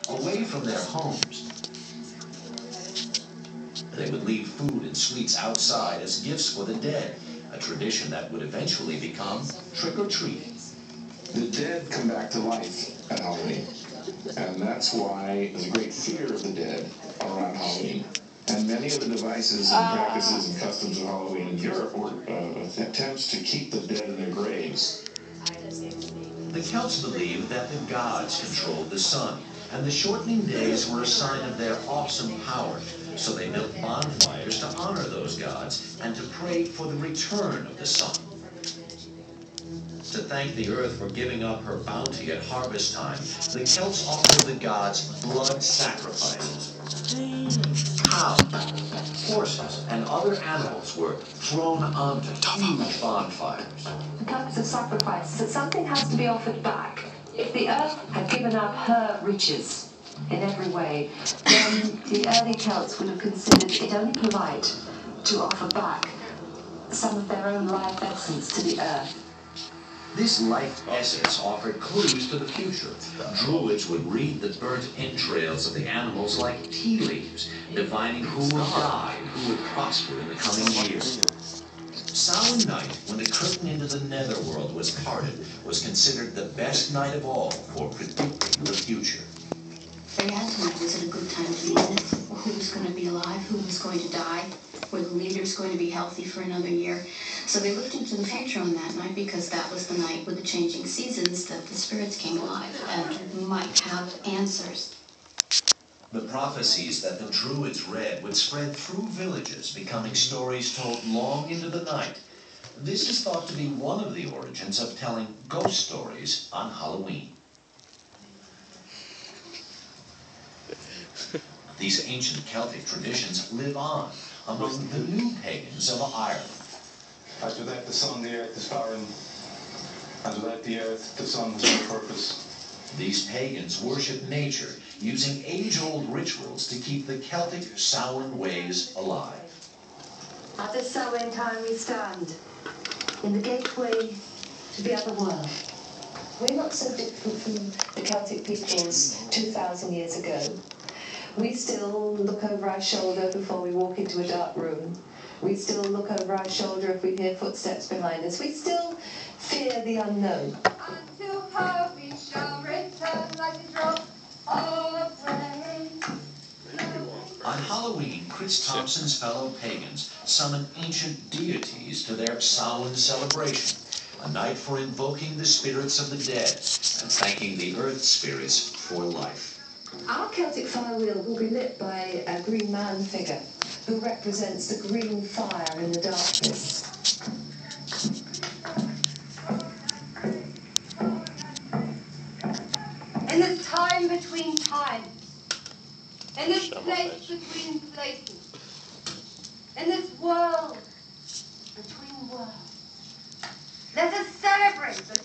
away from their homes. They would leave food and sweets outside as gifts for the dead, a tradition that would eventually become trick-or-treating. The dead come back to life at Halloween, and that's why there's a great fear of the dead around Halloween. And many of the devices and practices and customs of Halloween in Europe were attempts to keep the dead in their graves. The Celts believed that the gods controlled the sun, and the shortening days were a sign of their awesome power. So they built bonfires to honor those gods and to pray for the return of the sun. To thank the earth for giving up her bounty at harvest time, the Celts offered the gods blood sacrifices. Cows, horses, and other animals were thrown onto huge bonfires. The purpose of sacrifice is that something has to be offered back. If the earth had given up her riches in every way, then the early Celts would have considered it only polite to offer back some of their own life essence to the earth. This life essence offered clues to the future. Druids would read the burnt entrails of the animals like tea leaves, divining who would die and who would prosper in the coming years. Samhain night, when the curtain into the netherworld was parted, was considered the best night of all for predicting the future. They asked me, was it a good time to be in it? Who was going to be alive? Who was going to die? Were the leaders going to be healthy for another year? So they looked into the future on that night because that was the night with the changing seasons that the spirits came alive and might have answers. The prophecies that the Druids read would spread through villages, becoming stories told long into the night. This is thought to be one of the origins of telling ghost stories on Halloween. These ancient Celtic traditions live on among the new pagans of Ireland. As without the sun, the earth is barren. As without the earth, the sun has no purpose. These pagans worship nature, using age-old rituals to keep the Celtic Samhain ways alive. At this Samhain time we stand in the gateway to the other world. We're not so different from the Celtic peoples 2,000 years ago. We still look over our shoulder before we walk into a dark room. We still look over our shoulder if we hear footsteps behind us. We still fear the unknown. Unto her we shall return like a drop of rain. On Halloween, Chris Thompson's fellow pagans summon ancient deities to their Samhain celebration, a night for invoking the spirits of the dead and thanking the earth spirits for life. Our Celtic fire wheel will be lit by a green man figure who represents the green fire in the darkness. In this time between times, in this place between places, in this world between worlds, let us celebrate the